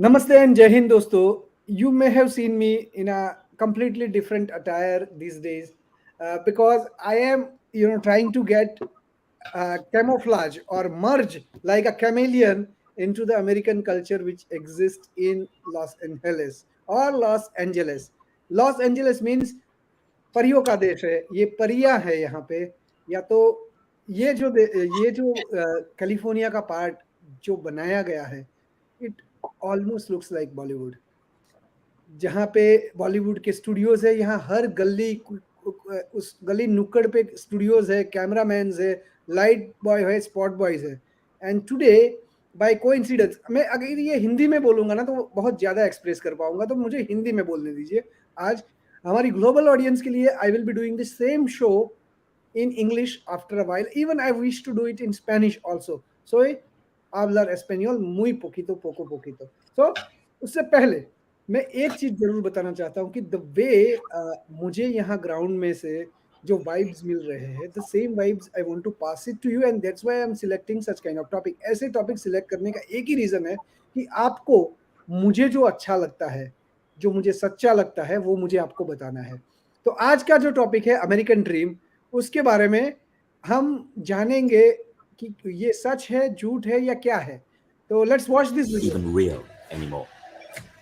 Namaste and Jai Hind, dosto. You may have seen me in a completely different attire these days because I am, trying to get camouflage or merge like a chameleon into the American culture which exists in Los Angeles or Los Angeles. Los Angeles means परियों का देश है, ये परियां है यहाँ पे। या तो ये जो कैलिफोर्निया का पार्ट जो बनाया गया है, it almost looks like Bollywood. जहाँ पे बॉलीवुड के स्टूडियोज है, यहाँ हर उस गली नुक्कड़ पे स्टूडियोज है, कैमरामैन्स है, लाइट बॉय है, स्पॉट बॉयज है। एंड टुडे बाय कोइंसिडेंस, मैं अगर ये हिंदी में बोलूंगा ना तो बहुत ज्यादा एक्सप्रेस कर पाऊंगा, तो मुझे हिंदी में बोलने दीजिए। आज हमारी ग्लोबल ऑडियंस के लिए I will be doing the same show in English after a while. Even I wish to do it in Spanish also. Soy hablar español muy poquito, poco poquito. So उससे पहले मैं एक चीज जरूर बताना चाहता हूँ कि द वे मुझे यहाँ ग्राउंड में से जो वाइब्स मिल रहे हैं, the same vibes I want to pass it to you, and that's why I am selecting such kind of topic. ऐसे टॉपिक सिलेक्ट करने का एक ही रीजन है कि आपको मुझे जो अच्छा लगता है, जो मुझे सच्चा लगता है, वो मुझे आपको बताना है। तो आज का जो टॉपिक है अमेरिकन ड्रीम, उसके बारे में हम जानेंगे कि ये सच है, झूठ है या क्या है। तो let's watch this video. Even real anymore.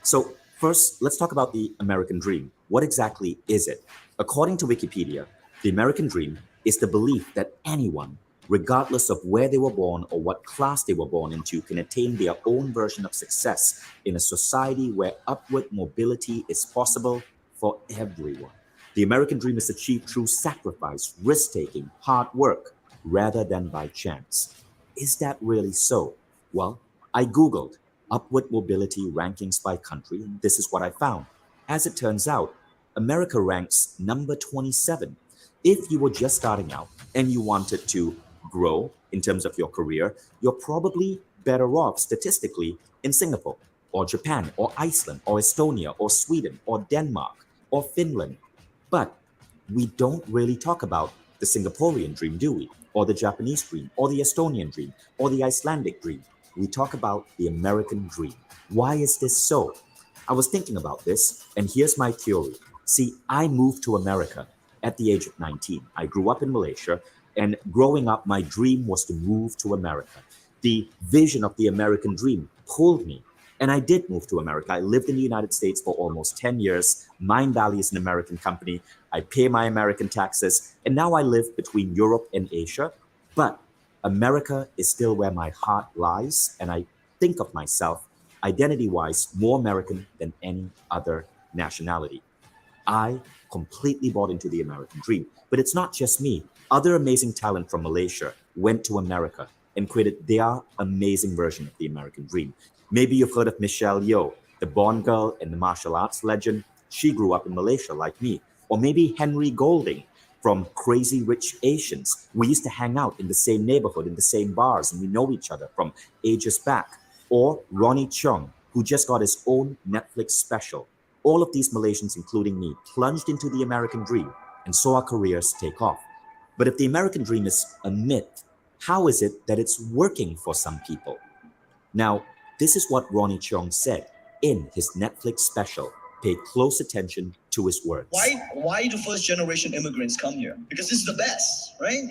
So, first, let's talk about the American dream. What exactly is it? According to Wikipedia, the American dream is the belief that anyone, regardless of where they were born or what class they were born into, can attain their own version of success in a society where upward mobility is possible for everyone. The American dream is achieved through sacrifice, risk taking, hard work, rather than by chance. Is that really so? Well, I Googled upward mobility rankings by country, and this is what I found. As it turns out, America ranks number 27. If you were just starting out and you wanted to grow in terms of your career, you're probably better off statistically in Singapore or Japan or Iceland or Estonia or Sweden or Denmark or Finland. But we don't really talk about the Singaporean dream, do we? Or the Japanese dream, or the Estonian dream, or the Icelandic dream. We talk about the American dream. Why is this so? I was thinking about this, and here's my theory. See, I moved to America at the age of 19. I grew up in Malaysia, and growing up, my dream was to move to America. The vision of the American dream pulled me, and I did move to America. I lived in the United States for almost 10 years. Mind Valley is an American company. I pay my American taxes, and now I live between Europe and Asia. But America is still where my heart lies, and I think of myself, identity wise, more American than any other nationality. I completely bought into the American dream. But it's not just me. Other amazing talent from Malaysia went to America and created their amazing version of the American dream. Maybe you've heard of Michelle Yeoh, the Bond girl and the martial arts legend. She grew up in Malaysia like me. Or maybe Henry Golding from Crazy Rich Asians. We used to hang out in the same neighborhood, in the same bars, and we know each other from ages back. Or Ronnie Chung, who just got his own Netflix special. All of these Malaysians, including me, plunged into the American dream and saw our careers take off. But if the American dream is a myth, how is it that it's working for some people? Now, this is what Ronnie Chung said in his Netflix special. Pay close attention to his words. Why do first generation immigrants come here? Because this is the best, right?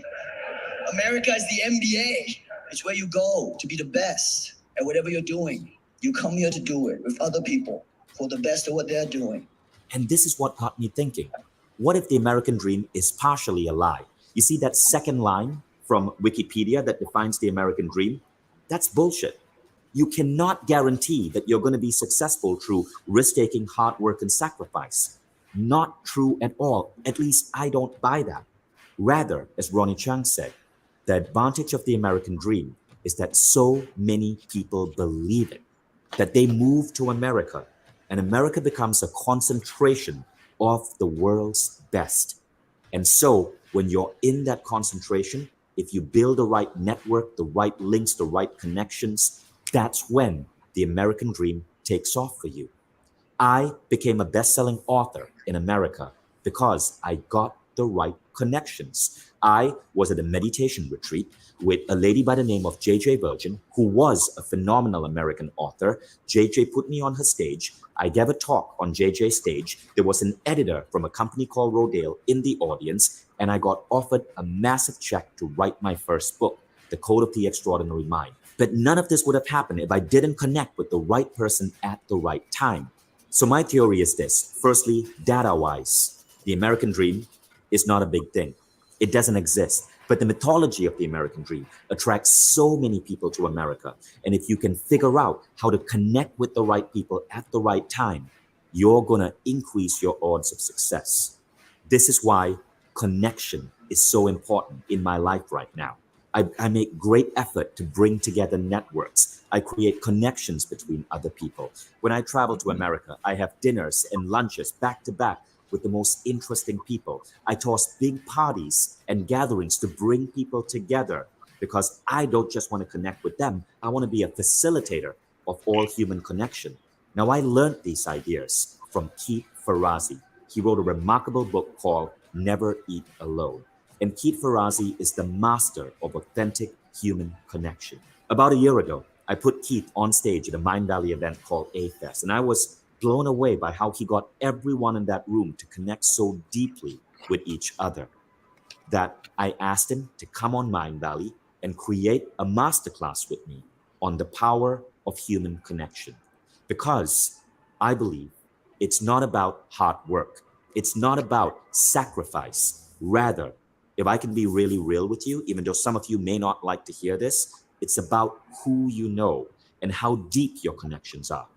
America is the MBA. It's where you go to be the best at whatever you're doing. You come here to do it with other people for the best of what they're doing. And this is what got me thinking. What if the American dream is partially a lie? You see that second line from Wikipedia that defines the American dream? That's bullshit. You cannot guarantee that you're going to be successful through risk-taking, hard work, and sacrifice. Not true at all. At least I don't buy that. Rather, as Ronnie Chang said, the advantage of the American dream is that so many people believe it, that they move to America, and America becomes a concentration of the world's best. And so, when you're in that concentration, if you build the right network, the right links, the right connections, that's when the American dream takes off for you. I became a best selling author in America because I got the right connections. I was at a meditation retreat with a lady by the name of JJ Virgin, who was a phenomenal American author. JJ put me on her stage. I gave a talk on JJ's stage. There was an editor from a company called Rodale in the audience, and I got offered a massive check to write my first book, The Code of the Extraordinary Mind. But none of this would have happened if I didn't connect with the right person at the right time. So my theory is this. Firstly, data-wise, the American dream is not a big thing. It doesn't exist. But the mythology of the American dream attracts so many people to America. And if you can figure out how to connect with the right people at the right time, you're going to increase your odds of success. This is why connection is so important in my life right now. I make great effort to bring together networks. I create connections between other people. When I travel to America, I have dinners and lunches back to back with the most interesting people. I toss big parties and gatherings to bring people together because I don't just want to connect with them. I want to be a facilitator of all human connection. Now, I learned these ideas from Keith Ferrazzi. He wrote a remarkable book called Never Eat Alone. And Keith Ferrazzi is the master of authentic human connection. About a year ago, I put Keith on stage at a Mind Valley event called A-Fest, and I was blown away by how he got everyone in that room to connect so deeply with each other that I asked him to come on Mind Valley and create a masterclass with me on the power of human connection. Because I believe it's not about hard work, it's not about sacrifice. Rather, if I can be really real with you, even though some of you may not like to hear this, it's about who you know and how deep your connections are.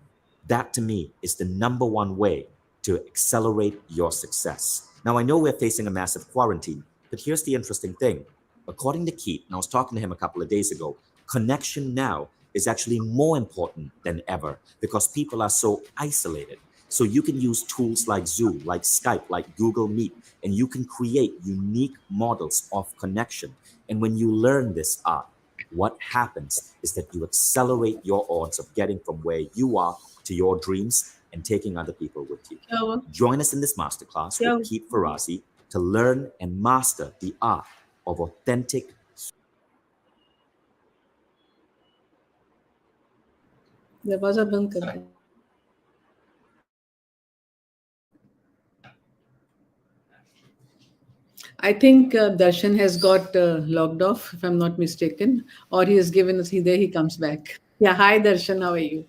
That to me is the number one way to accelerate your success. Now, I know we're facing a massive quarantine, but here's the interesting thing. According to Keith, and I was talking to him a couple of days ago, connection now is actually more important than ever because people are so isolated. So you can use tools like Zoom, like Skype, like Google Meet, and you can create unique models of connection. And when you learn this art, what happens is that you accelerate your odds of getting from where you are to your dreams and taking other people with you. क्या हुआ? Join us in this masterclass क्या with हुआ? Keith Ferrazzi to learn and master the art of authentic. दरवाजा बंद कर दे. I think Darshan has got logged off, if I'm not mistaken, or he has given us. There he comes back. Yeah, hi Darshan, how are you?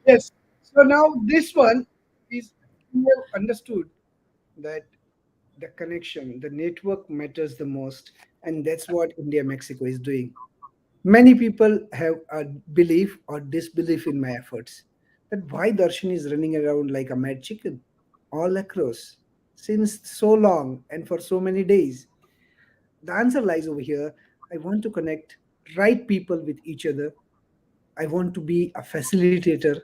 Yes. So now this one is, you have understood that the connection, the network matters the most, and that's what India Mexico is doing. Many people have a belief or disbelief in my efforts. That why Darshan is running around like a mad chicken all across since so long and for so many days. The answer lies over here. I want to connect right people with each other. I want to be a facilitator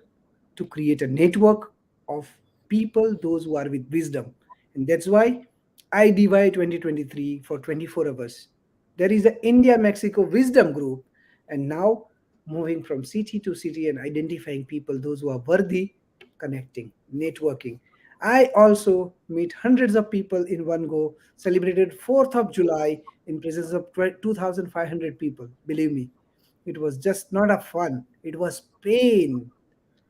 to create a network of people, those who are with wisdom. And that's why I divide 2023 for 24 hours. There is the India Mexico Wisdom Group, and now moving from city to city and identifying people, those who are worthy, connecting, networking. I also meet hundreds of people in one go, celebrated 4th of July in presence of 2,500 people. Believe me, it was just not a fun, it was pain.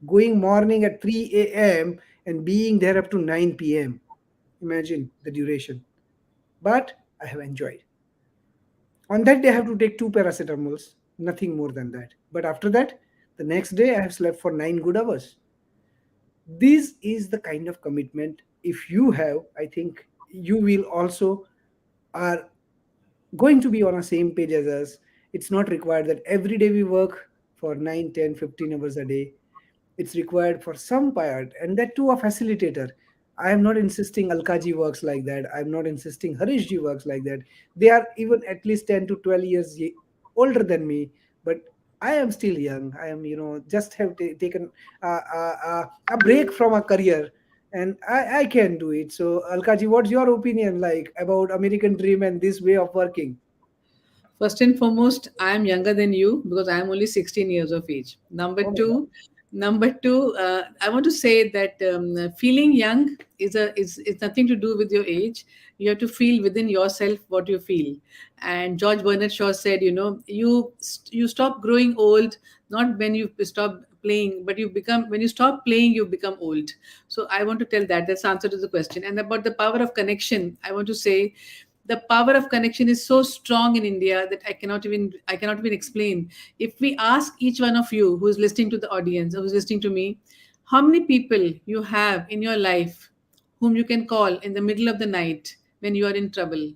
Going morning at 3 a.m. and being there up to 9 p.m. Imagine the duration. But I have enjoyed. On that day, I have to take two paracetamols, nothing more than that. But after that, the next day, I have slept for 9 good hours. This is the kind of commitment. If you have, I think you will also are going to be on the same page as us. It's not required that every day we work for 9, 10, 15 hours a day. It's required for some part, and that too a facilitator. I am not insisting Alkaji works like that. I'm not insisting Harishji works like that. They are even at least 10 to 12 years older than me, but I am still young. I am, just have taken a break from a career, and I can do it. So, Alkaji, what's your opinion like about American Dream and this way of working? First and foremost, I am younger than you because I am only 16 years of age. Number Oh my God. two, Number two, I want to say that feeling young is nothing to do with your age. You have to feel within yourself what you feel. And George Bernard Shaw said, you stop growing old not when you stop playing, but you become when you stop playing, you become old. So I want to tell that that's the answer to the question. And about the power of connection, I want to say the power of connection is so strong in India that I cannot even explain. If we ask each one of you who is listening to the audience or who's listening to me, how many people you have in your life whom you can call in the middle of the night when you are in trouble,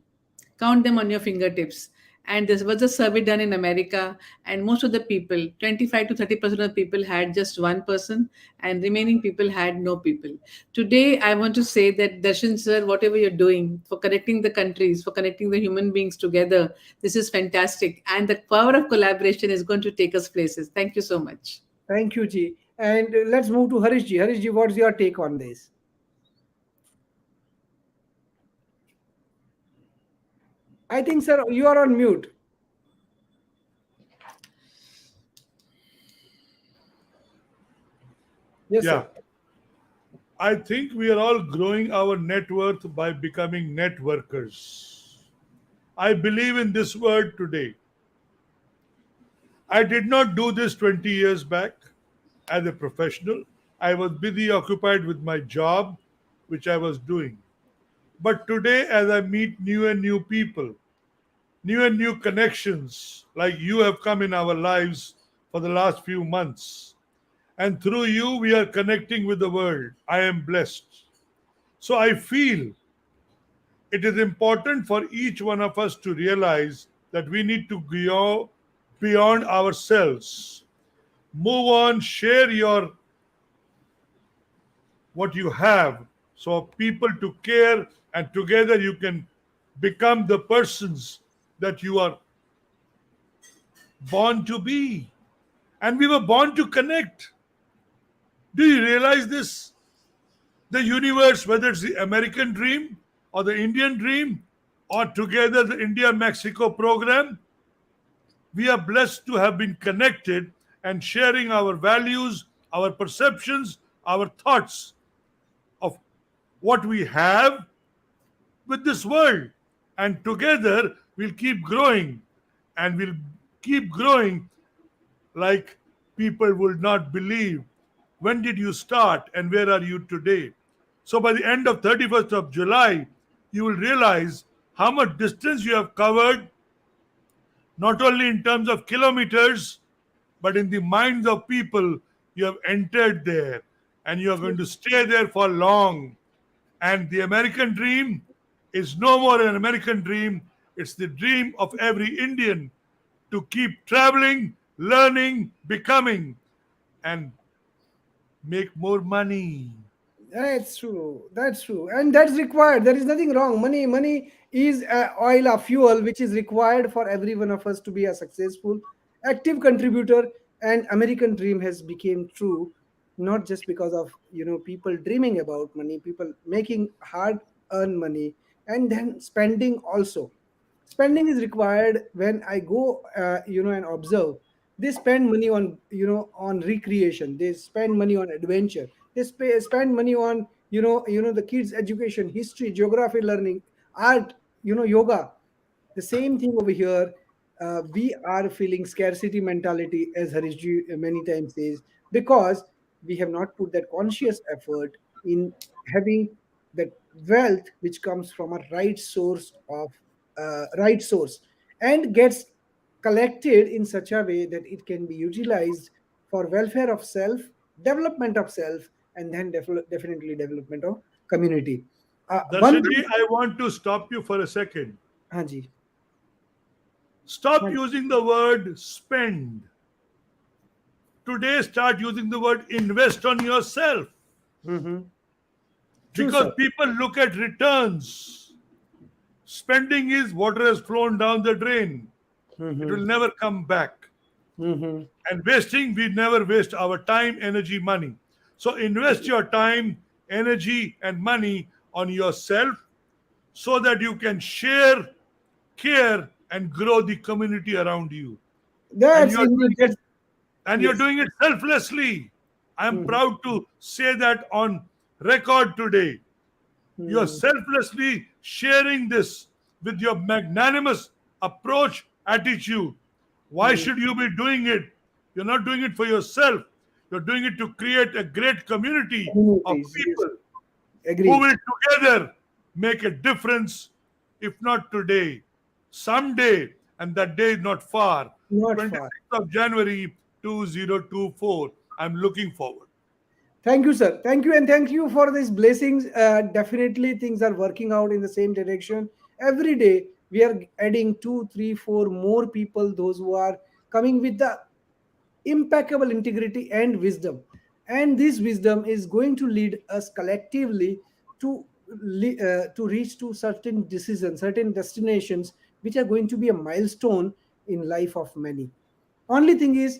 count them on your fingertips. And there was a survey done in America, and most of the people, 25 to 30% of the people, had just one person, and remaining people had no people. Today, I want to say that Darshan sir, whatever you're doing for connecting the countries, for connecting the human beings together, this is fantastic. And the power of collaboration is going to take us places. Thank you so much. Thank you, Ji. And let's move to Harish Ji. Harish Ji, what's your take on this? I think, sir, you are on mute. Yes, Yeah, sir. I think we are all growing our net worth by becoming networkers. I believe in this word today. I did not do this 20 years back as a professional. I was busy occupied with my job, which I was doing. But today, as I meet new people, new and new connections, like you have come in our lives for the last few months, and through you, we are connecting with the world. I am blessed. So I feel it is important for each one of us to realize that we need to go beyond ourselves. Move on, share your what you have so people to care, and together you can become the persons that you are born to be. And we were born to connect. Do you realize this? The universe, whether it's the American dream or the Indian dream, or together the India Mexico program, we are blessed to have been connected and sharing our values, our perceptions, our thoughts of what we have with this world. And together we'll keep growing, and we'll keep growing like people would not believe. When did you start and where are you today? So by the end of 31st of July, you will realize how much distance you have covered, not only in terms of kilometers, but in the minds of people. You have entered there, and you are going to stay there for long. And the American dream is no more an American dream, it's the dream of every Indian to keep traveling, learning, becoming, and make more money. That's true. That's true, and that's required. There is nothing wrong. Money is oil, a fuel, which is required for every one of us to be a successful, active contributor. And American dream has become true, not just because of people dreaming about money, people making hard earn money, and then spending also. Spending is required. When I go and observe, they spend money on on recreation, they spend money on adventure, they spend money on the kids education, history, geography learning, art, yoga. The same thing over here. We are feeling scarcity mentality, as Harishji many times says, because we have not put that conscious effort in having that wealth which comes from a right source, and gets collected in such a way that it can be utilized for welfare of self, development of self, and then definitely development of community. One thing. Darshanji, I want to stop you for a second. Haji. Stop using the word spend. Today, start using the word invest on yourself, Mm-hmm. True, because sir. people look at returns. Spending is water has flown down the drain, it Mm-hmm. will never come back. Mm-hmm. And wasting, we never waste our time, energy, money. So invest your time, energy, and money on yourself so that you can share, care, and grow the community around you. And That's you're indeed. doing it, That's and you're yes. doing it selflessly. I am Hmm. proud to say that on record today. You are Hmm. selflessly sharing this with your magnanimous approach, attitude. Why Hmm. should you be doing it? You're not doing it for yourself. You're doing it to create a great community of Communities, yes. people who Agree. will together make a difference, if not today, someday, and that day is not far. Not far. 26th of January 2024. I'm looking forward. Thank you, sir. Thank you, and thank you for these blessings. Definitely, things are working out in the same direction. Every day, we are adding two, three, four more people, those who are coming with the impeccable integrity and wisdom. And this wisdom is going to lead us collectively to to reach to certain decisions, certain destinations, which are going to be a milestone in life of many. Only thing is,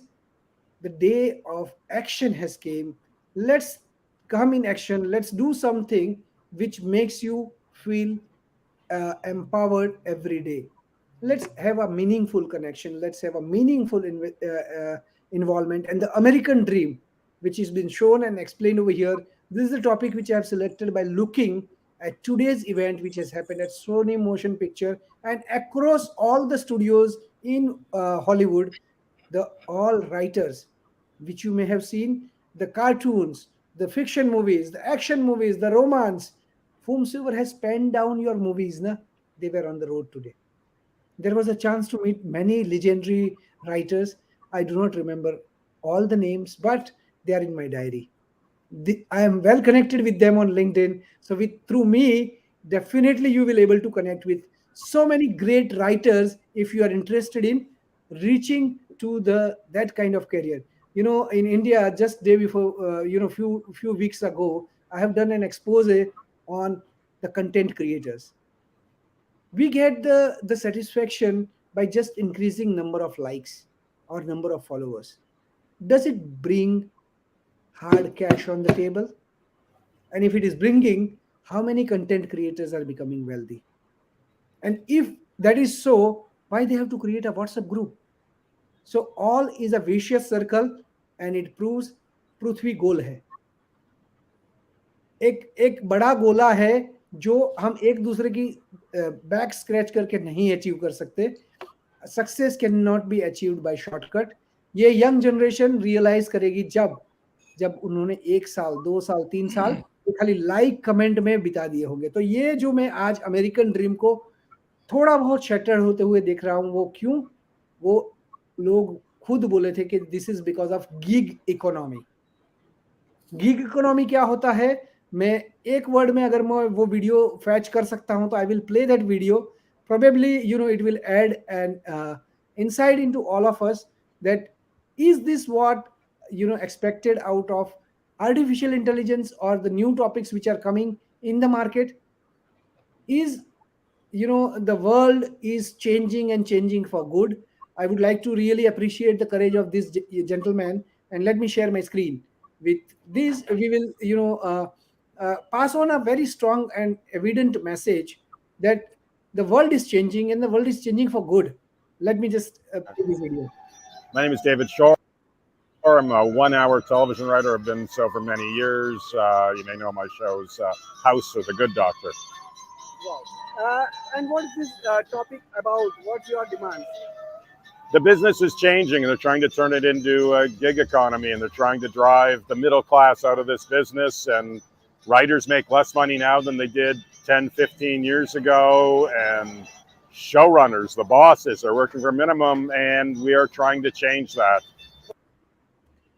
the day of action has came. Let's come in action. Let's do something which makes you feel empowered every day. Let's have a meaningful connection. Let's have a meaningful involvement. And the American dream, which has been shown and explained over here, this is the topic which I have selected by looking at today's event, which has happened at Sony Motion Picture and across all the studios in Hollywood. The all writers, which you may have seen, the cartoons, the fiction movies, the action movies, the romance, whomsoever has penned down your movies, na, they were on the road today. There was a chance to meet many legendary writers. I do not remember all the names, but they are in my diary. I am well connected with them on LinkedIn. So with through me, definitely you will able to connect with so many great writers if you are interested in reaching to the that kind of career. In India, just day before, few weeks ago, I have done an expose on the content creators. We get the satisfaction by just increasing number of likes or number of followers. Does it bring hard cash on the table? And if it is bringing, how many content creators are becoming wealthy? And if that is so, why they have to create a WhatsApp group? So all is a vicious circle, and it proves पृथ्वी गोल है. एक एक बड़ा गोला है जो हम एक दूसरे की बैक स्क्रैच करके नहीं अचीव कर सकते. Success can not be achieved by shortcut. ये यंग जनरेशन रियलाइज करेगी जब जब उन्होंने 1 साल, 2 साल, 3 साल ये खाली लाइक कमेंट में बिता दिए होंगे. तो ये जो मैं आज अमेरिकन ड्रीम को थोड़ा बहुत शटर होते हुए देख रहा हूँ, वो क्यों? वो लोग खुद बोले थे कि this is because of gig economy. Gig economy क्या होता है? मैं एक वर्ड में अगर मैं वो वीडियो फैच कर सकता हूं तो I will play that video. Probably, it will add an insight into all of us, that is this what expected out of artificial intelligence or the new topics which are coming in the market. Is the world is changing and changing for good. I would like to really appreciate the courage of this gentleman, and let me share my screen. With this, we will pass on a very strong and evident message that the world is changing and the world is changing for good. Let me just play this video. My name is David Shore. I'm a 1 hour television writer. I've been so for many years. You may know my shows, House or The Good Doctor. Wow. And what is this topic about? What's your demand? The business is changing, and they're trying to turn it into a gig economy, and they're trying to drive the middle class out of this business. And writers make less money now than they did 10, 15 years ago. And showrunners, the bosses, are working for minimum, and we are trying to change that.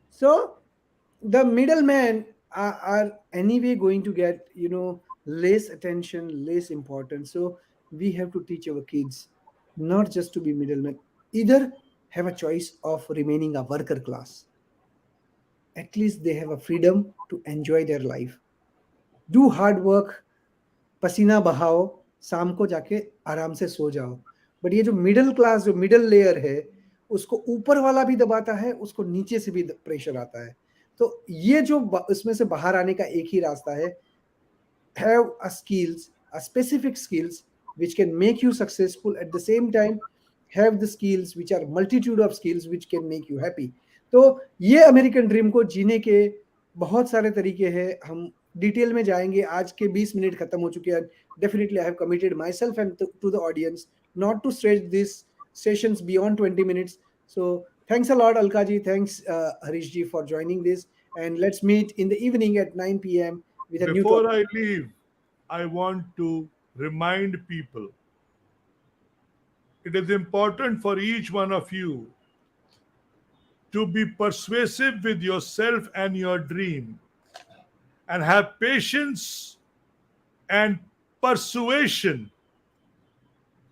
So the middlemen are anyway going to get less attention, less importance. So we have to teach our kids not just to be middlemen. Either have a choice of remaining a worker class. At least they have a freedom to enjoy their life. Do hard work, पसीना बहाओ, शाम को जाके आराम से सो जाओ. But ये जो middle class, जो मिडिल लेयर है, उसको ऊपर वाला भी दबाता है, उसको नीचे से भी प्रेशर आता है. तो ये जो इसमें से बाहर आने का एक ही रास्ता है, have a skills, a specific skills which can make you successful. At the same time, have the skills which are multitude of skills which can make you happy. तो ये अमेरिकन ड्रीम को जीने के बहुत सारे तरीके हैं, हम डिटेल में जाएंगे. आज के 20 मिनट खत्म हो चुके हैं. Definitely I have committed myself and to the audience not to stretch these sessions beyond 20 minutes. So thanks a lot, Alka ji. Thanks, Harish ji, for joining this. And let's meet in the evening at 9 p.m. with a new Before topic. I leave, I want to remind people it is important for each one of you to be persuasive with yourself and your dream and have patience and persuasion,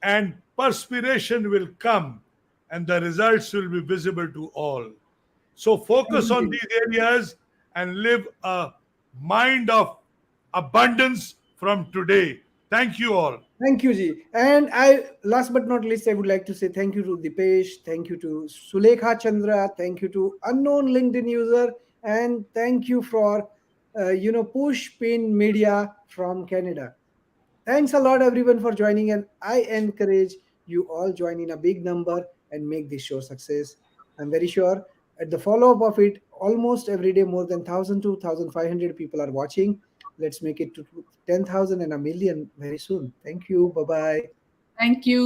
and perspiration will come and the results will be visible to all. So focus on Indeed. these areas and live a mind of abundance from today. Thank you all. Thank you, Ji. And I, last but not least, I would like to say thank you to Dipesh, thank you to Sulekha Chandra, thank you to unknown LinkedIn user, and thank you for, Push Pin Media from Canada. Thanks a lot, everyone, for joining, and I encourage you all join in a big number and make this show success. I'm very sure at the follow-up of it, almost every day, more than 1,000 to 1,500 people are watching. Let's make it to 10,000 and a million very soon. Thank you. Bye bye. Thank you.